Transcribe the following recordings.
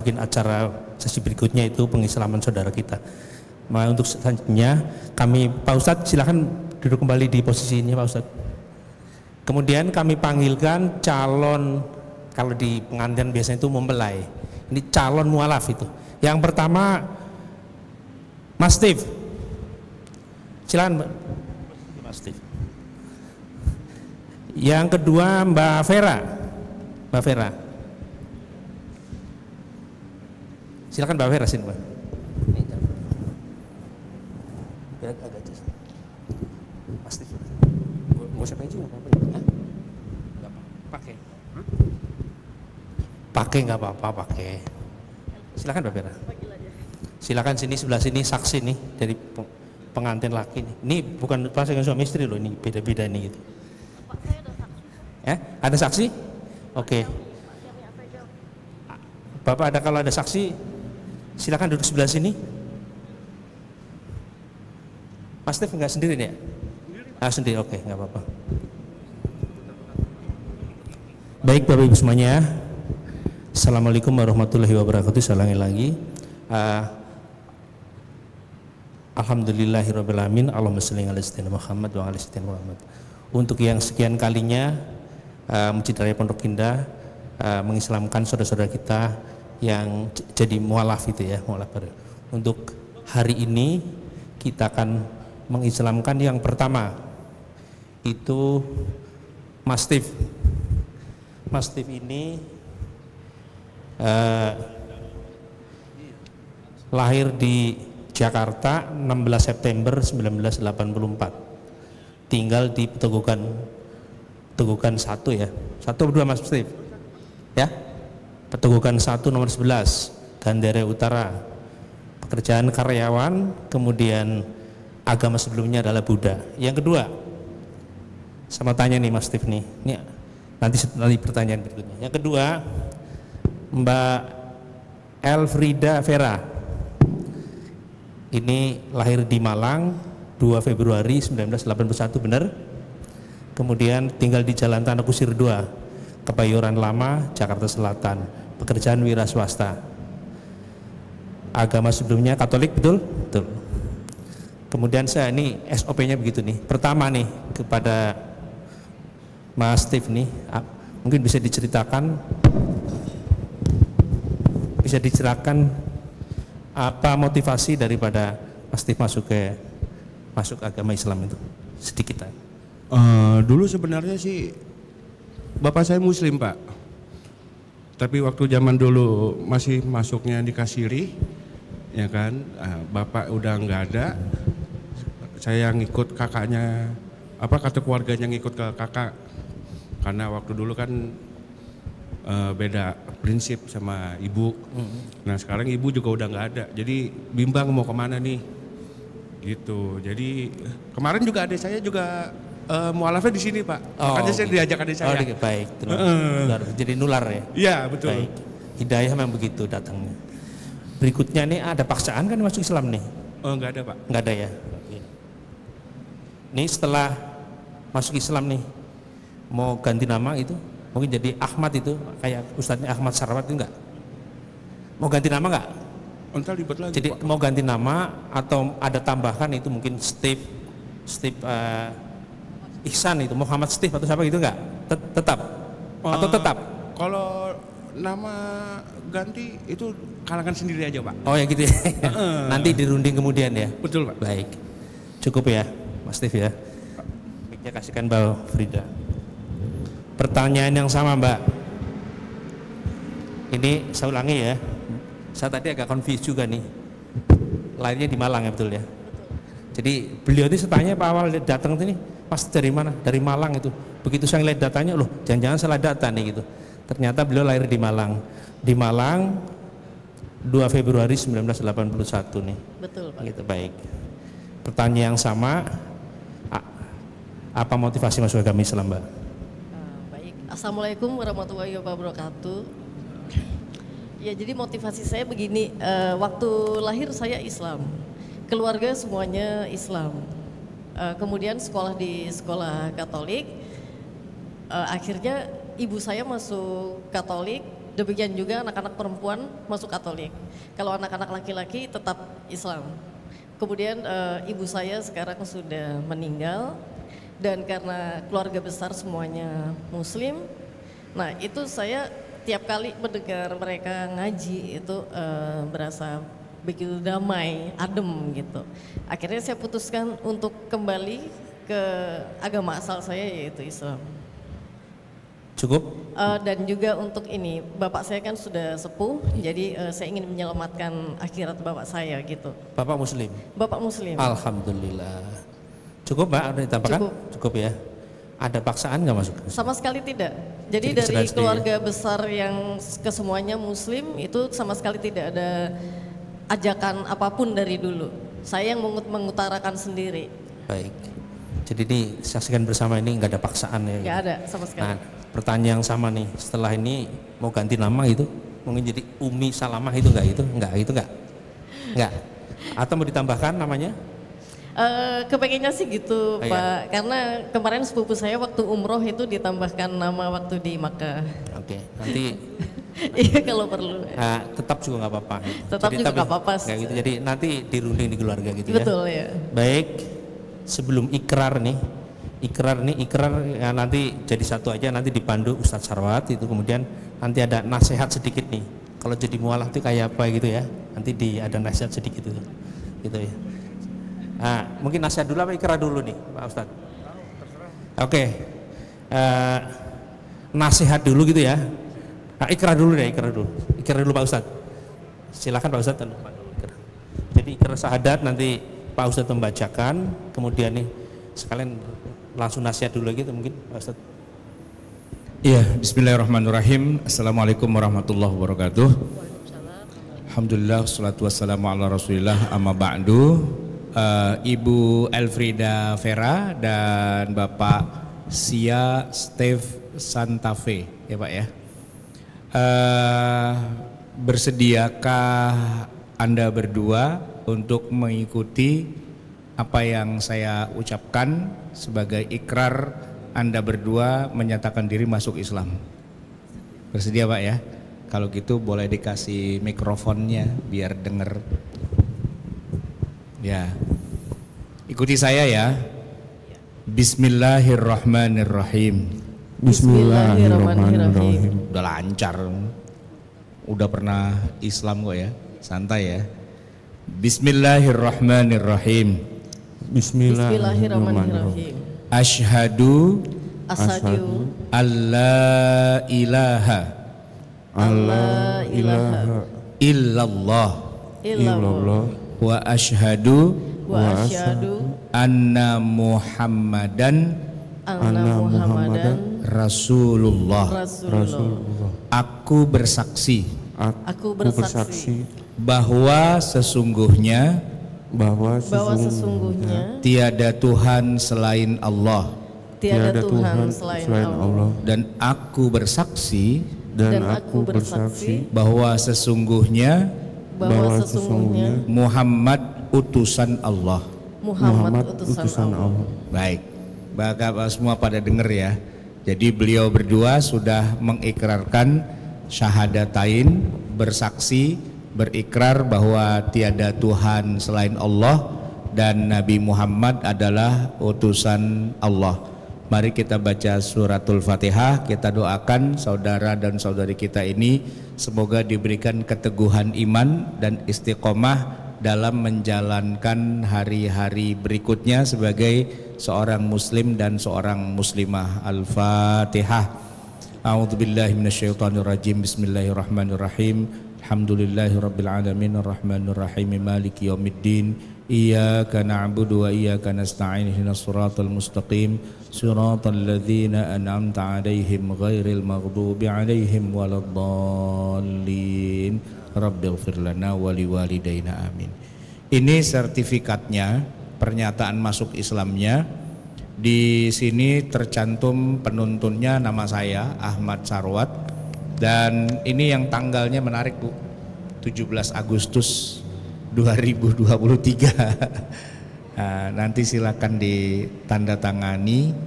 bikin acara sesi berikutnya itu pengislaman saudara kita. Nah, untuk selanjutnya kami, Pak Ustadz silakan duduk kembali di posisinya Pak Ustadz. Kemudian kami panggilkan calon, kalau di pengantin biasanya itu mempelai. Ini calon mualaf itu. Yang pertama Mas Steve. Silakan Mas Steve. Yang kedua Mbak Vera. Mbak Vera. Silakan Mbak Vera sini, Mbak. Biar agak jauh. Mas Steve. Enggak usah peju enggak apa-apa. Enggak apa-apa. Pakai. Pakai enggak apa-apa, pakai. Silakan Mbak Vera. Silakan sini, sebelah sini saksi nih dari pengantin laki nih. Ini bukan pasangan suami istri loh, ini beda-beda nih gitu. Pak, saya ada saksi. Ada saksi? Oke. Bapak ada, kalau ada saksi silakan duduk sebelah sini. Mas Steve enggak sendiri nih ya? Sendiri, oke, enggak apa-apa. Baik Bapak Ibu semuanya, Assalamualaikum warahmatullahi wabarakatuh. Saya ulangi lagi. Alhamdulillahirabbil alamin. Allahumma shalli ala sayyidina Muhammad wa ala sayyidina Muhammad. Untuk yang sekian kalinya Masjid Raya Pondok Indah mengislamkan saudara-saudara kita yang jadi mualaf itu ya, mualaf baru. Untuk hari ini kita akan mengislamkan yang pertama itu Mas Steve. Mas Steve ini lahir di Jakarta 16 September 1984, tinggal di Petegukan 1 ya, 1 atau 2 Mas Steve ya, Petegukan 1 nomor 11 Gandaria Utara. Pekerjaan karyawan, kemudian agama sebelumnya adalah Buddha. Yang kedua, sama tanya nih Mas Steve nih, ini nanti pertanyaan berikutnya. Yang kedua Mbak Elfrida Vera. Ini lahir di Malang 2 Februari 1981, benar? Kemudian tinggal di Jalan Tanah Kusir 2, Kebayoran Lama, Jakarta Selatan. Pekerjaan wira swasta. Agama sebelumnya Katolik, betul? Betul. Kemudian saya ini SOP-nya begitu nih. Pertama nih kepada Mas Steve nih, mungkin bisa diceritakan apa motivasi daripada Mas Steve masuk agama Islam itu, sedikit. Dulu sebenarnya sih bapak saya Muslim Pak, tapi waktu zaman dulu masih masuknya di kasiri, ya kan, bapak udah nggak ada, saya ngikut kakaknya, kata keluarganya ngikut ke kakak, karena waktu dulu kan beda prinsip sama ibu. Nah sekarang ibu juga udah nggak ada, jadi bimbang mau kemana nih gitu. Jadi kemarin juga adik saya juga mualafnya di sini Pak, makanya saya diajak adik saya. Baik, jadi nular ya. Iya betul. Baik. Hidayah memang begitu datangnya. Berikutnya nih, ada paksaan kan masuk Islam nih? Oh nggak ada Pak. Nggak ada ya. Ini setelah masuk Islam nih, mau ganti nama itu? Mungkin jadi Ahmad itu, kayak Ustadznya Ahmad Sarawat itu enggak? Mau ganti nama enggak? Entar ribet lagi jadi Pak. Mau ganti nama atau ada tambahan itu mungkin Steve Ihsan itu, Muhammad Steve atau siapa gitu enggak? Tetap? Atau tetap? Kalau nama ganti itu kalangan sendiri aja Pak. Oh ya gitu ya. Nanti dirunding kemudian ya? Betul Pak. Baik, cukup ya Mas Steve ya. Mic-nya kasihkan Mbak Frida. Pertanyaan yang sama Mbak, ini saya ulangi ya, saya tadi agak confused juga nih, lahirnya di Malang ya, betul ya? Jadi beliau ini setanya Pak awal datang ini, Mas dari mana? Dari Malang itu. Begitu saya lihat datanya, loh jangan-jangan salah data nih gitu. Ternyata beliau lahir di Malang. Di Malang 2 Februari 1981 nih. Betul Pak. Gitu, baik. Pertanyaan yang sama, apa motivasi masuk agama Islam Mbak? Assalamualaikum warahmatullahi wabarakatuh. Ya jadi motivasi saya begini, waktu lahir saya Islam, keluarga semuanya Islam, kemudian sekolah di sekolah Katolik, akhirnya ibu saya masuk Katolik, Demikian juga anak-anak perempuan masuk Katolik. Kalau anak-anak laki-laki tetap Islam. Kemudian ibu saya sekarang sudah meninggal dan karena keluarga besar semuanya Muslim. Nah itu saya tiap kali mendengar mereka ngaji itu berasa begitu damai, adem gitu. Akhirnya saya putuskan untuk kembali ke agama asal saya yaitu Islam. Cukup? Dan juga untuk ini, bapak saya kan sudah sepuh, jadi saya ingin menyelamatkan akhirat bapak saya gitu. Bapak Muslim? Bapak Muslim. Alhamdulillah. Cukup Mbak, ada ditambahkan? Cukup ya. Ada paksaan nggak masuk? Sama sekali tidak. Jadi Jadi dari kesukaan keluarga besar yang kesemuanya Muslim itu sama sekali tidak ada ajakan apapun dari dulu. Saya yang mengutarakan sendiri. Baik. Jadi ini saksikan bersama ini nggak ada paksaan ya. Nggak ada sama sekali. Nah, pertanyaan yang sama nih. Setelah ini mau ganti nama gitu, mungkin jadi Umi Salamah itu nggak itu? Nggak. Atau mau ditambahkan namanya? Kepengennya sih gitu Iya. Pak, karena kemarin sepupu saya waktu umroh itu ditambahkan nama waktu di Makkah. Oke, nanti Iya kalau perlu. tetap juga nggak apa-apa. Tetap juga nggak apa-apa. Kayak gitu. Jadi nanti dirunding di keluarga gitu Betul ya. ya. Baik, sebelum ikrar ya, nanti jadi satu aja, nanti dipandu Ustadz Sarwat itu, kemudian nanti ada nasihat sedikit nih. Kalau jadi mualaf itu kayak apa gitu ya? Nanti ada nasihat sedikit itu, gitu ya. Mungkin nasihat dulu apa ikrar dulu nih, Pak Ustadz? Oke, nasihat dulu gitu ya. Ikrar dulu Pak Ustadz. Silakan Pak Ustadz. Jadi ikrar syahadat nanti Pak Ustadz membacakan, kemudian nih sekalian langsung nasihat dulu gitu mungkin Pak Ustadz. Iya, bismillahirrahmanirrahim. Assalamualaikum warahmatullahi wabarakatuh. Alhamdulillah, salatu wassalamu ala rasulillah, amma ba'du. Ibu Elfrida Vera dan Bapak Sia Steve Santafe ya Pak ya. Bersediakah Anda berdua untuk mengikuti apa yang saya ucapkan sebagai ikrar Anda berdua menyatakan diri masuk Islam? Bersedia Pak ya? Kalau gitu boleh dikasih mikrofonnya biar denger. Ya, ikuti saya ya. Bismillahirrahmanirrahim. Bismillahirrahmanirrahim. Udah lancar, udah pernah Islam kok ya, santai ya. Bismillahirrahmanirrahim. Bismillahirrahmanirrahim. Asyhadu Asyhadu alla ilaha illallah illallah wa asyhadu wa asyhadu anna Muhammadan anna Muhammadan Rasulullah. Rasulullah. Aku bersaksi Aku bersaksi bahwa sesungguhnya bahwa sesungguhnya tiada Tuhan selain Allah, tiada Tuhan selain Allah, dan aku bersaksi dan aku bersaksi bahwa sesungguhnya Muhammad utusan Allah. Muhammad utusan Allah. Baik, Bapak semua pada dengar ya. Jadi beliau berdua sudah mengikrarkan syahadatain, bersaksi, berikrar bahwa tiada Tuhan selain Allah dan Nabi Muhammad adalah utusan Allah. Mari kita baca suratul Fatihah, kita doakan saudara dan saudari kita ini semoga diberikan keteguhan iman dan istiqomah dalam menjalankan hari-hari berikutnya sebagai seorang muslim dan seorang muslimah. Al-Fatihah. A'udzubillahi minasyaitonirrajim. Bismillahirrahmanirrahim. Alhamdulillahirabbil alamin arrahmanir rahim maliki yaumiddin. Iyyaka na'budu wa iyyaka nasta'in ihdinas siratal mustaqim siratal ladzina an'amta 'alaihim ghairil maghdubi 'alaihim waladdallin. Rabbighfir lana wa liwalidayna amin. Ini sertifikatnya, pernyataan masuk Islamnya. Di sini tercantum penuntunnya nama saya Ahmad Sarwat dan ini yang tanggalnya menarik Bu. 17 Agustus 2023. Nah, nanti silakan ditandatangani.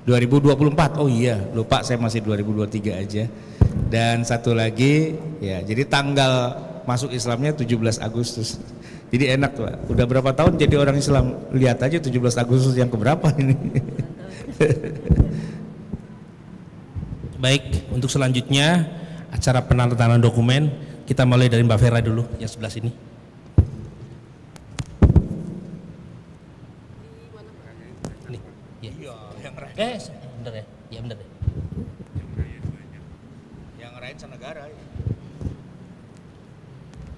2024. Oh iya, lupa saya masih 2023 aja. Dan satu lagi ya, jadi tanggal masuk Islamnya 17 Agustus. Jadi enak tuh. Udah berapa tahun jadi orang Islam? Lihat aja 17 Agustus yang keberapa ini. Baik, untuk selanjutnya acara penandatanganan dokumen kita mulai dari Mbak Vera dulu yang sebelah sini. Ini, ya. Bener ya? Ya bener ya. Yang ngerayain senegara. Ya.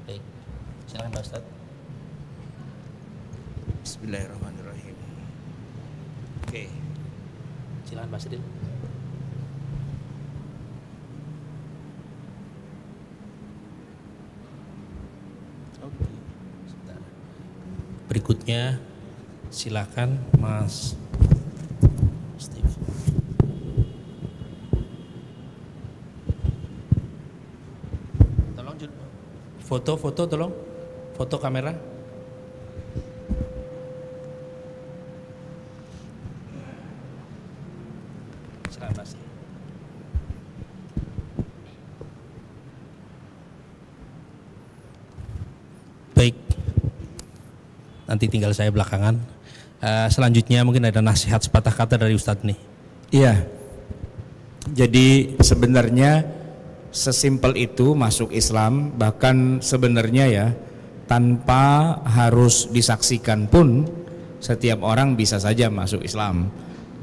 Baik, silakan Pak Ustadz. Bismillahirrahmanirrahim. Oke. Silakan Pak Sidin. Berikutnya silakan Mas Steve. Tolong foto tolong, foto kamera. Silakan Mas. Baik. Nanti tinggal saya belakangan. Selanjutnya mungkin ada nasihat sepatah kata dari Ustadz nih. Iya. Jadi sebenarnya sesimpel itu masuk Islam, bahkan sebenarnya ya tanpa harus disaksikan pun setiap orang bisa saja masuk Islam.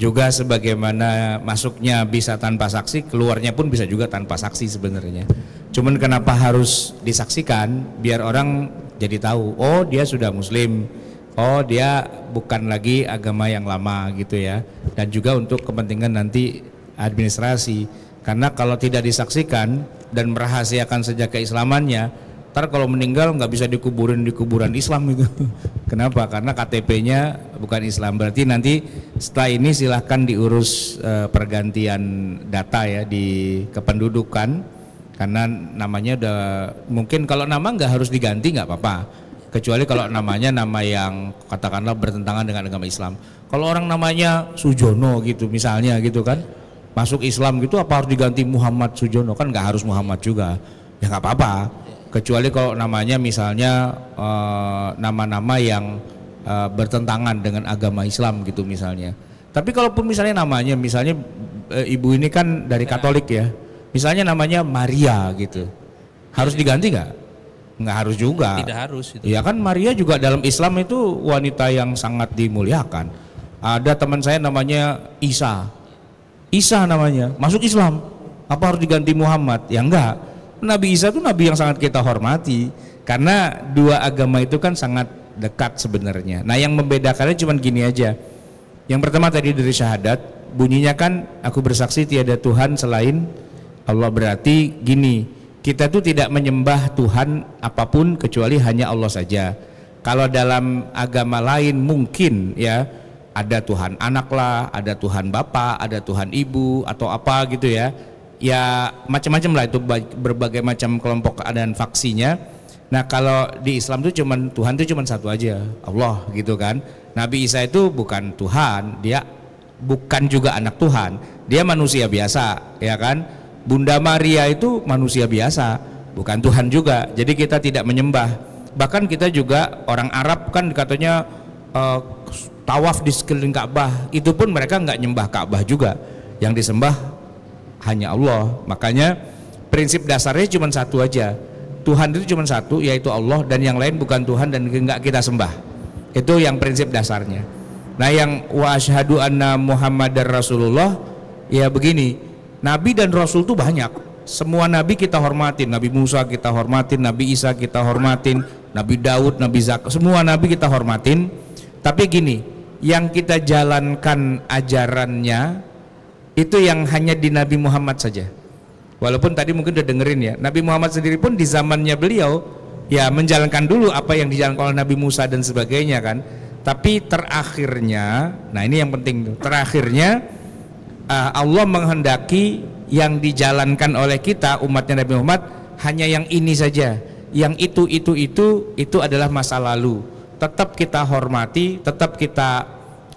Juga sebagaimana masuknya bisa tanpa saksi, keluarnya pun bisa juga tanpa saksi sebenarnya. Cuman kenapa harus disaksikan? Biar orang jadi tahu, oh dia sudah muslim, oh dia bukan lagi agama yang lama gitu ya. Dan juga untuk kepentingan nanti administrasi, karena kalau tidak disaksikan dan merahasiakan sejak keislamannya, ntar kalau meninggal nggak bisa dikuburin di kuburan Islam itu. Kenapa? Karena KTP-nya bukan Islam. Berarti nanti setelah ini silahkan diurus pergantian data ya di kependudukan. Karena namanya udah, mungkin kalau nama nggak harus diganti nggak apa-apa, kecuali kalau namanya nama yang katakanlah bertentangan dengan agama Islam. Kalau orang namanya Sujono gitu misalnya gitu kan, masuk Islam gitu apa harus diganti Muhammad Sujono? Kan nggak harus Muhammad juga, ya nggak apa-apa. Kecuali kalau namanya misalnya nama-nama yang bertentangan dengan agama Islam gitu misalnya. Tapi kalaupun misalnya namanya, misalnya ibu ini kan dari Katolik ya, misalnya namanya Maria gitu, harus diganti nggak? Nggak harus juga. Tidak harus. Ya kan Maria juga dalam Islam itu wanita yang sangat dimuliakan. Ada teman saya namanya Isa namanya, masuk Islam. Apa harus diganti Muhammad? Ya enggak. Nabi Isa itu nabi yang sangat kita hormati. Karena dua agama itu kan sangat dekat sebenarnya. Nah yang membedakannya cuma gini aja. Yang pertama tadi dari syahadat, bunyinya kan aku bersaksi tiada Tuhan selain Allah. Berarti gini, kita tuh tidak menyembah Tuhan apapun kecuali hanya Allah saja. Kalau dalam agama lain mungkin ya ada Tuhan anak lah, ada Tuhan bapak, ada Tuhan ibu atau apa gitu ya. Ya macam-macam lah itu, berbagai macam kelompok dan faksinya. Nah kalau di Islam tuh cuman Tuhan tuh cuman satu aja, Allah gitu kan. Nabi Isa itu bukan Tuhan, dia bukan juga anak Tuhan, dia manusia biasa ya kan. Bunda Maria itu manusia biasa, bukan Tuhan juga. Jadi kita tidak menyembah. Bahkan kita juga orang Arab kan katanya tawaf di sekeliling Ka'bah, itu pun mereka nggak nyembah Ka'bah juga. Yang disembah hanya Allah. Makanya prinsip dasarnya cuma satu aja. Tuhan itu cuma satu, yaitu Allah, dan yang lain bukan Tuhan dan nggak kita sembah. Itu yang prinsip dasarnya. Nah yang wa asyhadu anna Muhammadar Rasulullah, ya begini, Nabi dan Rasul itu banyak. Semua Nabi kita hormatin, Nabi Musa kita hormatin, Nabi Isa kita hormatin, Nabi Daud, Nabi Zakaria, semua Nabi kita hormatin. Tapi gini, yang kita jalankan ajarannya itu yang hanya di Nabi Muhammad saja. Walaupun tadi mungkin udah dengerin ya, Nabi Muhammad sendiri pun di zamannya beliau ya menjalankan dulu apa yang dijalankan oleh Nabi Musa dan sebagainya kan. Tapi terakhirnya, nah ini yang penting, terakhirnya Allah menghendaki yang dijalankan oleh kita umatnya Nabi Muhammad hanya yang ini saja. Yang itu adalah masa lalu. Tetap kita hormati, tetap kita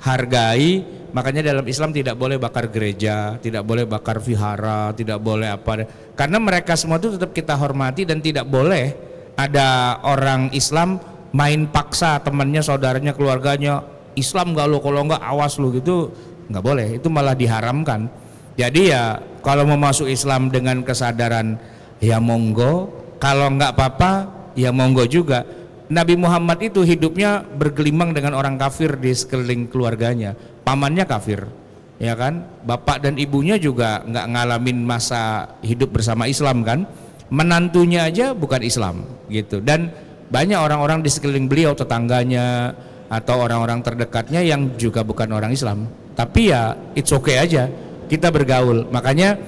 hargai, makanya dalam Islam tidak boleh bakar gereja, tidak boleh bakar vihara, tidak boleh apa, karena mereka semua itu tetap kita hormati dan tidak boleh ada orang Islam main paksa temannya, saudaranya, keluarganya, Islam nggak lo, kalau nggak awas lo gitu, nggak boleh, itu malah diharamkan. Jadi ya kalau mau masuk Islam dengan kesadaran ya monggo, kalau nggak apa-apa ya monggo juga. Nabi Muhammad itu hidupnya bergelimang dengan orang kafir di sekeliling keluarganya, pamannya kafir, ya kan, bapak dan ibunya juga nggak ngalamin masa hidup bersama Islam kan, menantunya aja bukan Islam gitu, dan banyak orang-orang di sekeliling beliau, tetangganya atau orang-orang terdekatnya yang juga bukan orang Islam, tapi ya it's okay aja kita bergaul. Makanya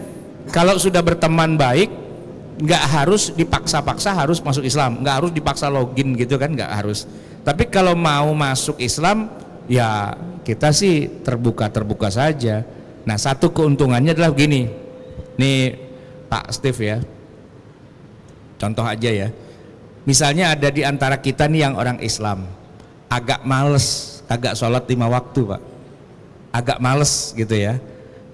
kalau sudah berteman baik, nggak harus dipaksa-paksa harus masuk Islam, nggak harus dipaksa login gitu kan, nggak harus. Tapi kalau mau masuk Islam ya kita sih terbuka saja. Nah, satu keuntungannya adalah begini nih Pak Steve ya, contoh aja ya, misalnya ada di antara kita nih yang orang Islam agak males, agak sholat 5 waktu Pak, agak males gitu ya,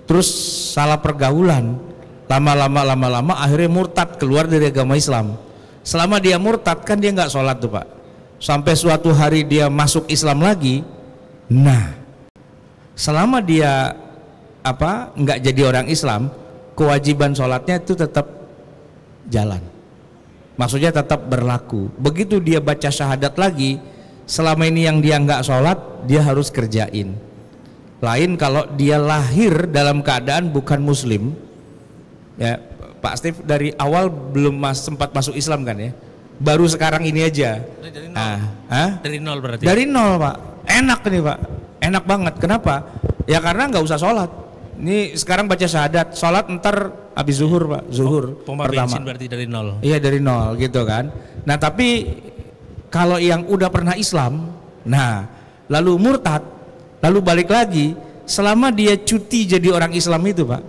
terus salah pergaulan, lama-lama akhirnya murtad, keluar dari agama Islam. Selama dia murtad kan dia nggak sholat tuh Pak, sampai suatu hari dia masuk Islam lagi. Nah, selama dia nggak jadi orang Islam, kewajiban sholatnya itu tetap jalan, maksudnya tetap berlaku. Begitu dia baca syahadat lagi, selama ini yang dia nggak sholat dia harus kerjain. Lain kalau dia lahir dalam keadaan bukan Muslim. Ya, Pak Steve dari awal belum sempat masuk Islam kan ya? Baru sekarang ini aja. Dari nol. Dari nol berarti. Dari nol Pak. Enak nih Pak. Enak banget. Kenapa? Ya karena nggak usah sholat. Ini sekarang baca syahadat, sholat ntar habis zuhur Pak. Zuhur Pompa pertama. bensin berarti dari nol. Iya dari nol gitu kan. Nah tapi kalau yang udah pernah Islam, nah lalu murtad, lalu balik lagi, selama dia cuti jadi orang Islam itu Pak,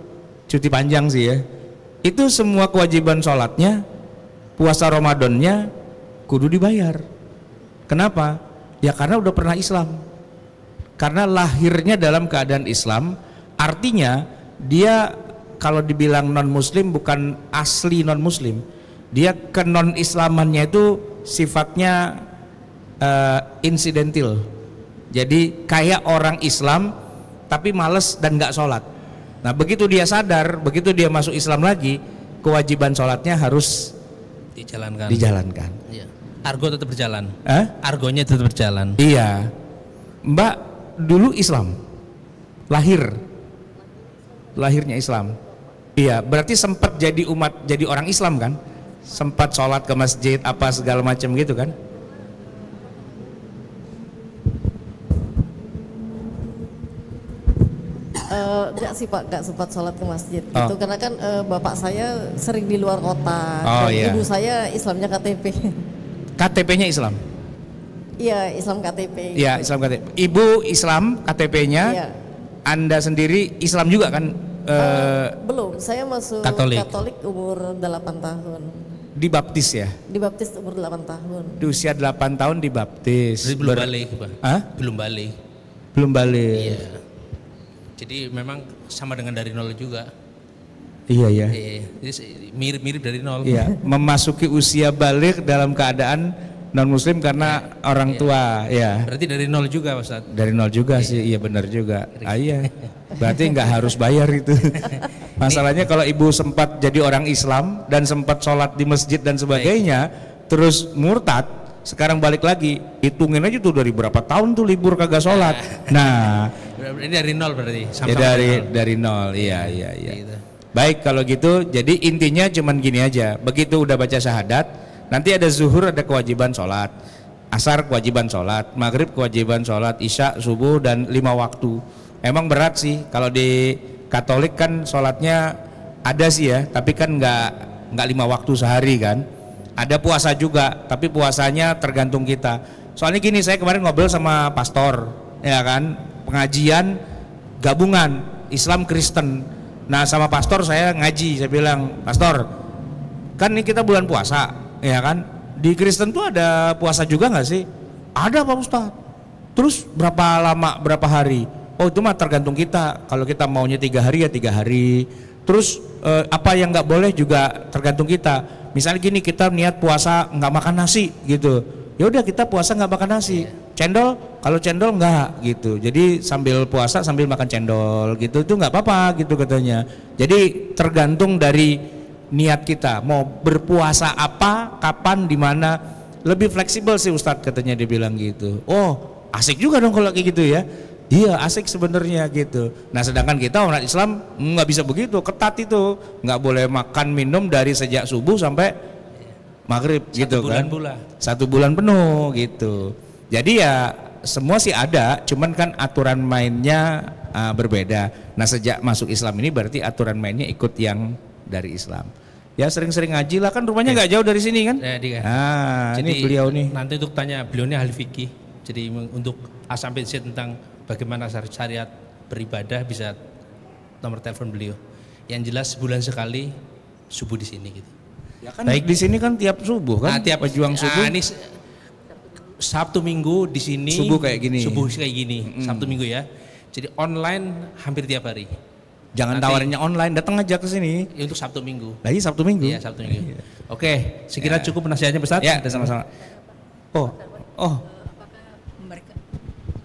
cuti panjang sih ya, itu semua kewajiban sholatnya, puasa Ramadannya kudu dibayar. Kenapa? Ya karena udah pernah Islam, karena lahirnya dalam keadaan Islam. Artinya dia kalau dibilang non muslim bukan asli non muslim, dia ke non islamannya itu sifatnya insidental. Jadi kayak orang Islam tapi males dan nggak sholat. Nah begitu dia sadar, begitu dia masuk Islam lagi, kewajiban sholatnya harus dijalankan. Iya. Argo tetap berjalan. Argonya tetap berjalan. Iya. Mbak dulu Islam, lahirnya Islam. Iya, berarti sempat jadi jadi orang Islam kan? Sempat sholat ke masjid apa segala macam gitu kan? Enggak sih Pak, enggak sempat sholat ke masjid gitu, karena kan bapak saya sering di luar kota, dan iya. ibu saya Islamnya KTP. KTP-nya Islam? Iya, Islam KTP. Iya, Islam KTP. Ibu Islam KTP-nya, iya. Anda sendiri Islam juga kan? Belum, saya masuk Katolik umur 8 tahun. Dibaptis ya? Dibaptis umur 8 tahun. Di usia 8 tahun dibaptis. Belum balik Pak? Belum balik. Iya. Jadi memang sama dengan dari nol juga. Iya. Mirip dari nol. Iya. Memasuki usia balik dalam keadaan non muslim karena orang tua. Ya. Berarti dari nol juga Ustaz. Dari nol juga sih. Iya benar juga. Iya. Berarti nggak harus bayar itu. Masalahnya kalau ibu sempat jadi orang Islam dan sempat sholat di masjid dan sebagainya, terus murtad, sekarang balik lagi, hitungin aja tuh dari berapa tahun tuh libur kagak sholat. Nah, ini dari nol berarti. Dari nol. Iya. Gitu. Baik kalau gitu, jadi intinya cuman gini aja. Begitu udah baca syahadat, nanti ada zuhur, ada kewajiban sholat, asar kewajiban sholat, maghrib kewajiban sholat, isya, subuh dan 5 waktu. Emang berat sih kalau di Katolik kan sholatnya ada sih ya, tapi kan nggak 5 waktu sehari kan. Ada puasa juga, tapi puasanya tergantung kita. Soalnya gini, saya kemarin ngobrol sama pastor, ya kan, pengajian gabungan Islam Kristen. Nah sama pastor saya ngaji, saya bilang, pastor, kan ini kita bulan puasa, ya kan? Di Kristen tuh ada puasa juga nggak sih? Ada Pak Ustadz. Terus berapa lama, berapa hari? Oh itu mah tergantung kita. Kalau kita maunya 3 hari ya 3 hari. Terus apa yang nggak boleh juga tergantung kita. Misalnya gini, kita niat puasa nggak makan nasi gitu. Ya udah kita puasa nggak makan nasi. Cendol, kalau cendol nggak gitu. Jadi sambil puasa sambil makan cendol gitu itu nggak apa-apa gitu katanya. Jadi tergantung dari niat kita. Mau berpuasa apa, kapan, di mana. Lebih fleksibel sih Ustadz katanya, dia bilang gitu. Oh asik juga dong kalau kayak gitu ya. Iya asik sebenarnya gitu. Nah sedangkan kita umat Islam nggak bisa begitu, ketat itu, nggak boleh makan minum dari sejak subuh sampai maghrib gitu kan. Satu bulan penuh gitu. Jadi ya semua sih ada, cuman kan aturan mainnya berbeda. Nah sejak masuk Islam ini berarti aturan mainnya ikut yang dari Islam. Ya sering-sering ngaji lah, kan rumahnya nggak jauh dari sini kan. Jadi ini beliau nih. Nanti untuk tanya beliau ini ahli fikih. Jadi untuk A sampai Z tentang bagaimana syariat beribadah bisa nomor telepon beliau. Yang jelas sebulan sekali subuh di sini gitu. Ya kan baik di sini kan tiap subuh kan. Tiap pejuang subuh. Ini Sabtu Minggu di sini. Subuh kayak gini. Sabtu Minggu ya. Jadi online hampir tiap hari. Jangan tawarinnya online, datang aja ke sini. Ya, untuk Sabtu Minggu. Lagi Sabtu Minggu. Iya Sabtu Minggu. Oke, sekira cukup penasihatnya Ustaz. Ya, sama-sama.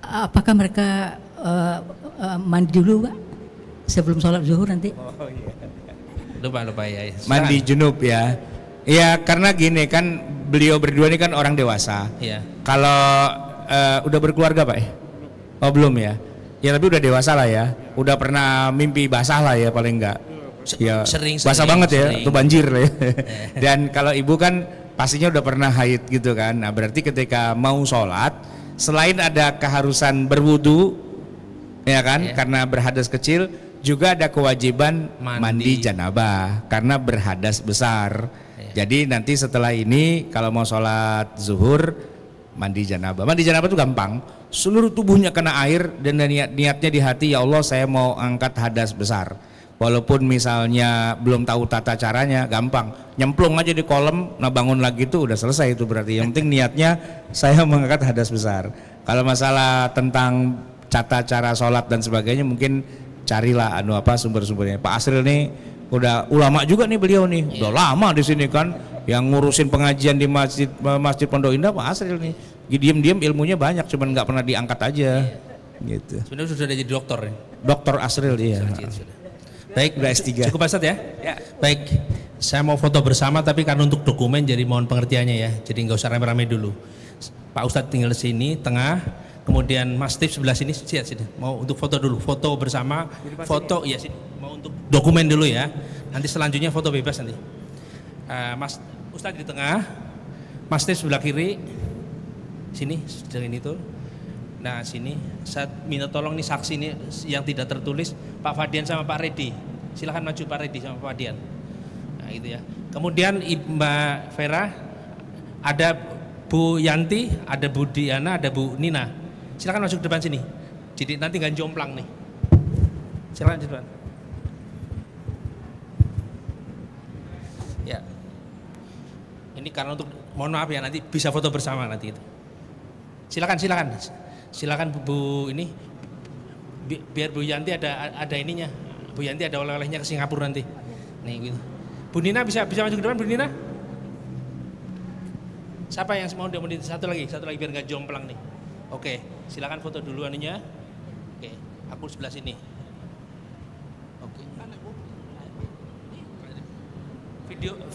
Apakah mereka mandi dulu Pak sebelum sholat zuhur nanti? Lupa ya. Mandi junub ya. Ya karena gini kan beliau berdua ini kan orang dewasa. Iya. Kalau udah berkeluarga Pak? Oh belum ya. Ya tapi udah dewasa lah ya. Udah pernah mimpi basah lah ya paling enggak. Ya sering, basah banget ya, itu banjir lah ya. Dan kalau ibu kan pastinya udah pernah haid gitu kan. Nah berarti ketika mau sholat, selain ada keharusan berwudu, ya kan, karena berhadas kecil, juga ada kewajiban mandi janabah karena berhadas besar. Jadi nanti setelah ini kalau mau sholat zuhur mandi janabah. Mandi janabah itu gampang. Seluruh tubuhnya kena air dan niatnya di hati, ya Allah saya mau angkat hadas besar. Walaupun misalnya belum tahu tata caranya, gampang. Nyemplung aja di kolam, nah bangun lagi itu udah selesai itu berarti. Yang penting niatnya saya mengangkat hadas besar. Kalau masalah tentang tata cara sholat dan sebagainya mungkin carilah sumber-sumbernya. Pak Asril nih udah ulama juga nih beliau nih. Udah lama di sini kan yang ngurusin pengajian di Masjid Pondok Indah Pak Asril nih. Diam-diam ilmunya banyak, cuman nggak pernah diangkat aja. Gitu. Sebenarnya sudah jadi dokter ya. Dokter Asril iya. Baik, udah S3. Cukup Pak Ustadz ya? Ya. Baik, saya mau foto bersama tapi karena untuk dokumen jadi mohon pengertiannya ya. Jadi nggak usah rame-rame dulu. Pak Ustadz tinggal di sini, tengah. Kemudian Mas Steve sebelah sini, sini. Mau untuk foto dulu, foto bersama. Foto, iya sini. Mau untuk dokumen dulu ya. Nanti selanjutnya foto bebas nanti. Mas Ustadz di tengah, Mas Steve sebelah kiri. Sini, ini tuh. Nah sini, saya minta tolong nih saksi nih yang tidak tertulis Pak Fadian sama Pak Redi. Silahkan maju Pak Redi sama Pak Fadian. Nah itu ya. Kemudian Mbak Vera, ada Bu Yanti, ada Bu Diana, ada Bu Nina. Silahkan masuk ke depan sini. Jadi nanti nggak jomplang nih. Silahkan di depan. Ya. Ini karena untuk mohon maaf ya nanti bisa foto bersama nanti itu. Silakan Bu ini biar Bu Yanti ada ininya. Bu Yanti ada oleh-olehnya ke Singapura nanti. Nih gitu. Bu Nina bisa maju ke depan Bu Nina? Siapa yang mau satu lagi biar nggak jomplang nih. Oke, silakan foto dulu anunya. Oke, aku sebelah sini. Oke.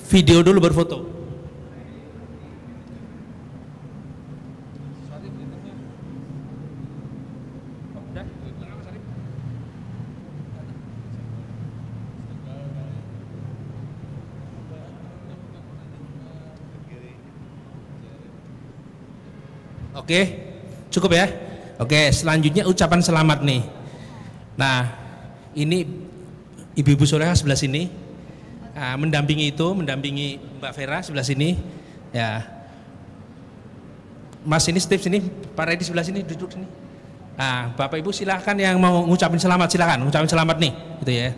Video dulu berfoto. Oke, cukup ya. Oke, selanjutnya ucapan selamat nih. Nah, ini Ibu-ibu Soleha sebelah sini, mendampingi Mbak Vera sebelah sini. Ya, Mas ini Steve sini, Pak Redi sebelah sini, duduk sini. Nah, Bapak Ibu silahkan yang mau ngucapin selamat, silahkan ngucapin selamat nih, gitu ya.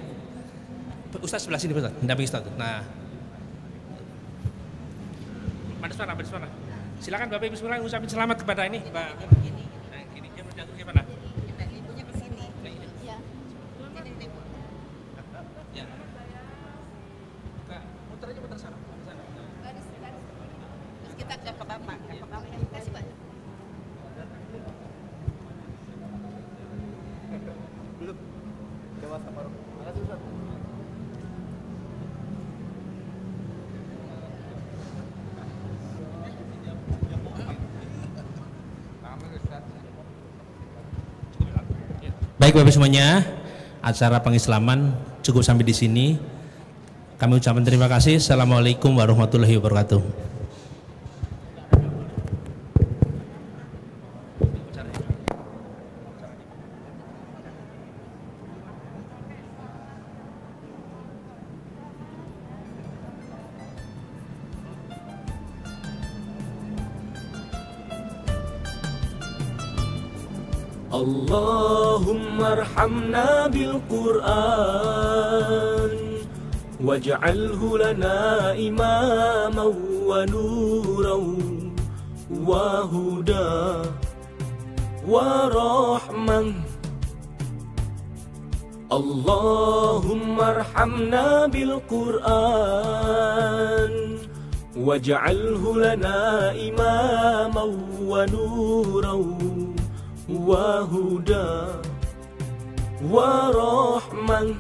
Ustaz sebelah sini, Ustaz, mendampingi Ustaz. Nah, mana suara? Silakan Bapak Ibu sekalian ngucapin selamat kepada ini Mbak. Nah, gini dia menjatuh gimana? Ibunya ke sini. kita ke Bapak. Kasih Pak. Belum. Coba sama Rob. Makasih Ustaz. Baik Bapak semuanya, acara pengislaman cukup sampai di sini. Kami ucapkan terima kasih. Assalamualaikum warahmatullahi wabarakatuh. Allahumma arhamna bil Qur'an waj'alhu lana imaman wa nuran wa huda wa rahman. Allahumma arhamna bil Qur'an waj'alhu lana imaman wa nuran wa huda wa rahman.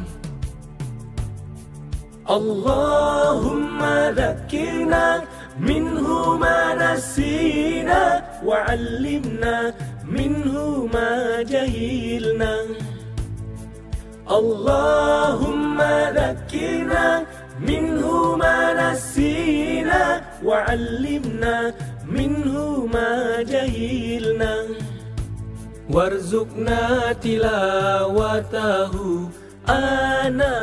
Allahumma dhakkirna minhu ma nasina wa 'allimna minhu ma jahilna. Allahumma dhakkirna minhu ma nasina wa 'allimna minhu ma jahilna. Warzuqna tilawatahu ana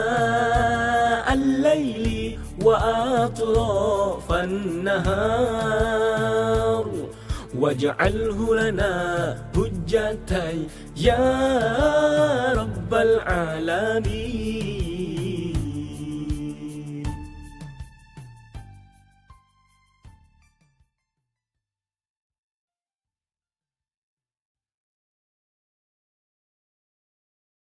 al-laili wa atrafan nahar waj'alhu lana hujjatan ya rabbal alamin.